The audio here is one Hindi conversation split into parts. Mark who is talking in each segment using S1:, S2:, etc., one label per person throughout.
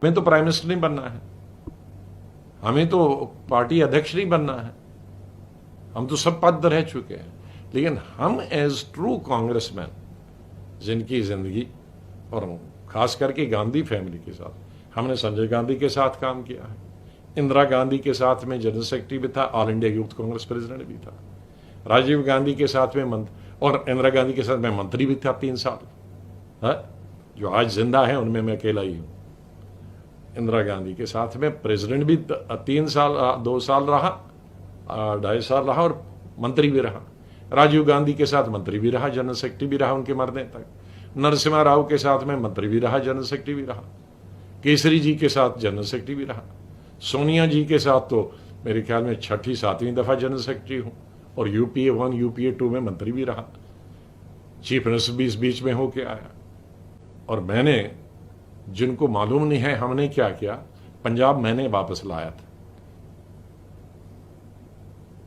S1: हमें तो प्राइम मिनिस्टर नहीं बनना है, हमें तो पार्टी अध्यक्ष नहीं बनना है, हम तो सब पद रह चुके हैं। लेकिन हम एज ट्रू कांग्रेसमैन, जिनकी जिंदगी और खास करके गांधी फैमिली के साथ, हमने संजय गांधी के साथ काम किया है, इंदिरा गांधी के साथ में जनरल सेक्रेटरी भी था, all India youth Congress president भी था, राजीव गांधी के साथ में और इंदिरा गांधी के साथ में मंत्री भी था 3 साल। है? जो आज जिंदा है उनमें मैं अकेला ही हूं। इंदिरा गांधी के साथ में प्रेसिडेंट भी 3 साल 2 साल रहा, 2.5 साल रहा और मंत्री भी रहा। राजीव गांधी के साथ मंत्री भी रहा, जनरल सेक्रेटरी भी रहा उनके मरने तक। नरसिम्हा राव के साथ में मंत्री भी रहा, जनरल सेक्रेटरी भी रहा। केसरी जी के साथ जनरल सेक्रेटरी भी रहा। सोनिया जी के साथ तो मेरे ख्याल में 6ठी 7वीं दफा जनरल सेक्रेटरी हूं और यूपीए 1 यूपीए 2 में मंत्री भी रहा। चीफ मिनिस्टर भी इस बीच में होके आया। और मैंने, जिनको मालूम नहीं है हमने क्या किया, पंजाब मैंने वापस लाया था,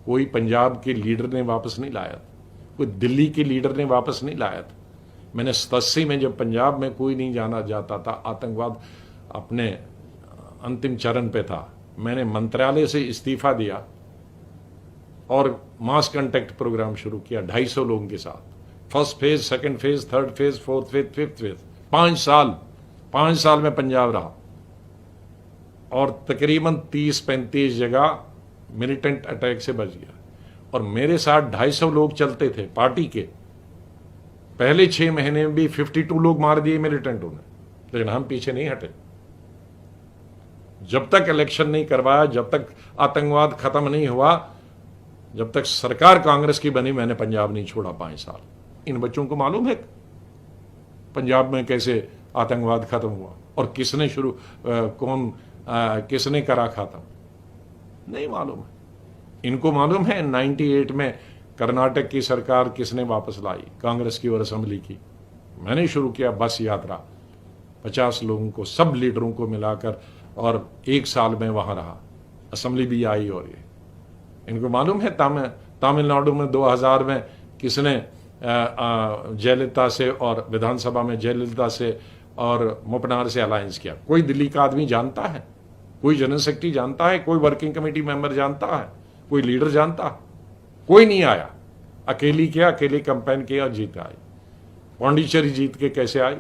S1: कोई पंजाब के लीडर ने वापस नहीं लाया था, कोई दिल्ली के लीडर ने वापस नहीं लाया था। मैंने 87 में जब पंजाब में कोई नहीं जाना जाता था, आतंकवाद अपने अंतिम चरण पे था, मैंने मंत्रालय से इस्तीफा दिया और मास कांटेक्ट प्रोग्राम शुरू किया 250 लोगों के साथ। First phase, second phase, third phase, fourth phase, fifth phase. 5 साल में पंजाब रहा और तकरीबन 30-35 जगह मिलिटेंट अटैक से बच गया। और मेरे साथ 250 लोग चलते थे पार्टी के। पहले 6 महीने में भी 52 लोग मार दिए मिलिटेंटों ने, लेकिन हम पीछे नहीं हटे। जब तक इलेक्शन नहीं करवाया, जब तक आतंकवाद खत्म नहीं हुआ, जब तक सरकार कांग्रेस की बनी, मैंने पंजाब नहीं छोड़ा 5 साल। इन बच्चों को मालूम है पंजाब में कैसे आतंकवाद खत्म हुआ और किसने किसने करा खत्म, नहीं मालूम है। इनको मालूम है 98 में कर्नाटक की सरकार किसने वापस लाई, कांग्रेस की और असेंबली की। मैंने शुरू किया बस यात्रा, 50 लोगों को, सब लीडरों को मिलाकर, और 1 साल में वहां रहा, असेंबली भी आई। और ये इनको मालूम है तमिलनाडु में 2000 में किसने जयललिता से और विधानसभा में जयललिता से और मुपनार से अलायंस किया। कोई दिल्ली का आदमी जानता है? कोई जनरल सेक्रेटरी जानता है? कोई वर्किंग कमेटी मेंबर जानता है? कोई लीडर जानता? कोई नहीं आया। अकेली किया, अकेले कैंपेन किया, जीत आई। पौंडीचेरी जीत के कैसे आई?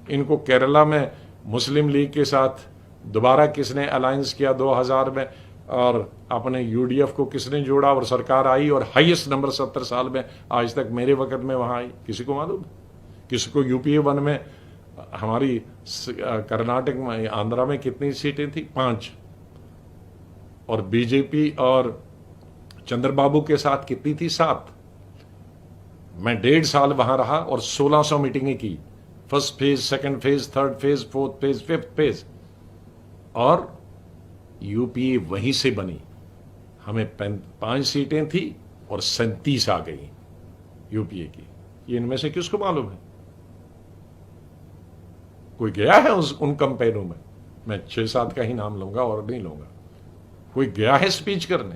S1: इनको केरला में मुस्लिम लीग के साथ दोबारा किसने अलायंस किया 2000 में, और अपने यूडीएफ को किसने जोड़ा और सरकार आई, और हाईएस्ट नंबर 70 साल में आज तक मेरे वक्त में वहां आई। किसी को मालूम? किसी को यूपीए 1 में हमारी कर्नाटक में, आंध्रा में कितनी सीटें थी? 5। और बीजेपी और चंद्रबाबू के साथ कितनी थी? 7। मैं 1.5 साल वहां रहा और 1600 मीटिंगें की। First phase, second phase, third phase, fourth phase, fifth phase. और यूपीए वहीं से बनी। हमें 5 सीटें थी और 37 आ गई यूपीए की। ये इनमें से किसको मालूम है? कोई गया है उन कंपेनों में? मैं 6-7 का ही नाम लूंगा और नहीं लूंगा। कोई गया है स्पीच करने?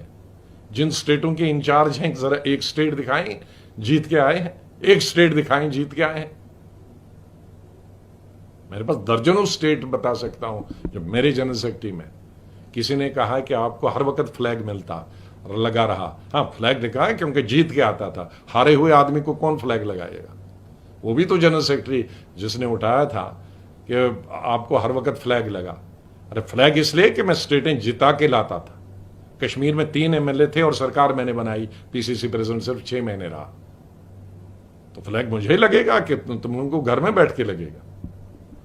S1: जिन स्टेटों के इंचार्ज हैं, जरा एक स्टेट दिखाएं जीत के आए हैं, एक स्टेट दिखाएं जीत के आए हैं। मेरे पास दर्जनों स्टेट बता सकता हूं। जब मेरे जनरल सेक्रेटरी में किसी ने कहा कि आपको हर वक्त फ्लैग मिलता, लगा रहा। हाँ, फ्लैग दिखाया क्योंकि जीत के आता था। हारे हुए आदमी को कौन फ्लैग लगाएगा? वो भी तो जनरल सेक्रेटरी जिसने उठाया था कि आपको हर वक्त फ्लैग लगा। अरे फ्लैग इसलिए कि मैं स्टेटें जिता के लाता था। कश्मीर में 3 एमएलए थे और सरकार मैंने बनाई, पीसीसी प्रेसिडेंट सिर्फ 6 महीने रहा। तो फ्लैग मुझे लगेगा कि तुम उनको घर में बैठ के लगेगा?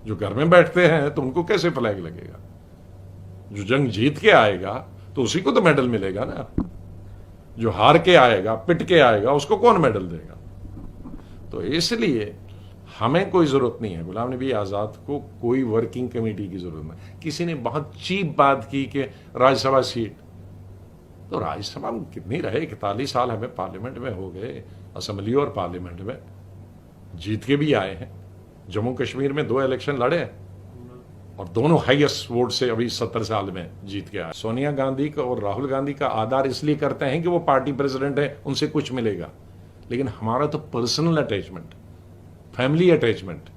S1: जो घर में बैठते हैं तो उनको कैसे फ्लैग लगेगा? जो जंग जीत के आएगा तो उसी को तो मेडल मिलेगा ना। जो हार के आएगा, पिट के आएगा, उसको कौन मेडल देगा? तो इसलिए हमें कोई जरूरत नहीं है गुलाम नबी आजाद को कोई वर्किंग कमेटी की जरूरत नहीं। किसी ने बहुत चीप बात की कि राज्यसभा सीट, तो राज्यसभा में कितनी रहे? 41 साल हमें पार्लियामेंट में हो गए, असेंबली और पार्लियामेंट में जीत के भी आए हैं। जम्मू कश्मीर में 2 इलेक्शन लड़े और दोनों हाईएस्ट वोट से अभी 70 साल में जीत के आए। सोनिया गांधी का और राहुल गांधी का आदर इसलिए करते हैं कि वो पार्टी प्रेसिडेंट है, उनसे कुछ मिलेगा। लेकिन हमारा तो पर्सनल अटैचमेंट, फैमिली अटैचमेंट,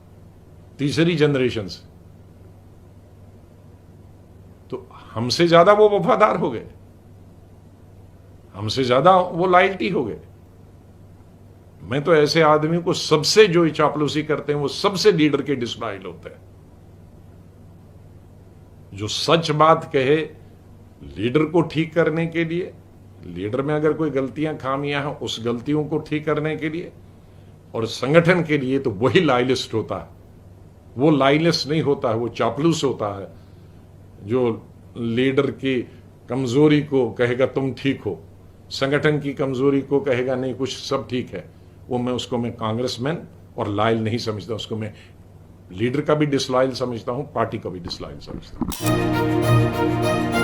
S1: तीसरी जनरेशन से। हमसे ज्यादा वो वफादार हो गए, हमसे ज्यादा वो लॉयल्टी हो गए। मैं तो ऐसे आदमी को सबसे जो चापलूसी करते हैं वो सबसे लीडर के डिसलॉयल होते हैं। जो सच बात कहे लीडर को ठीक करने के लिए, लीडर में अगर कोई गलतियां खामियां हैं उस गलतियों को ठीक करने के लिए और संगठन के लिए, तो वही लॉयलिस्ट होता है। वो लॉयलिस्ट नहीं होता है, वो चापलूस होता है जो लीडर की कमजोरी को कहेगा तुम ठीक हो, संगठन की कमजोरी को कहेगा नहीं कुछ सब ठीक है। उसको मैं कांग्रेसमैन और लॉयल नहीं समझता, उसको मैं लीडर का भी डिसलॉयल समझता हूं, पार्टी का भी डिसलॉयल समझता हूं।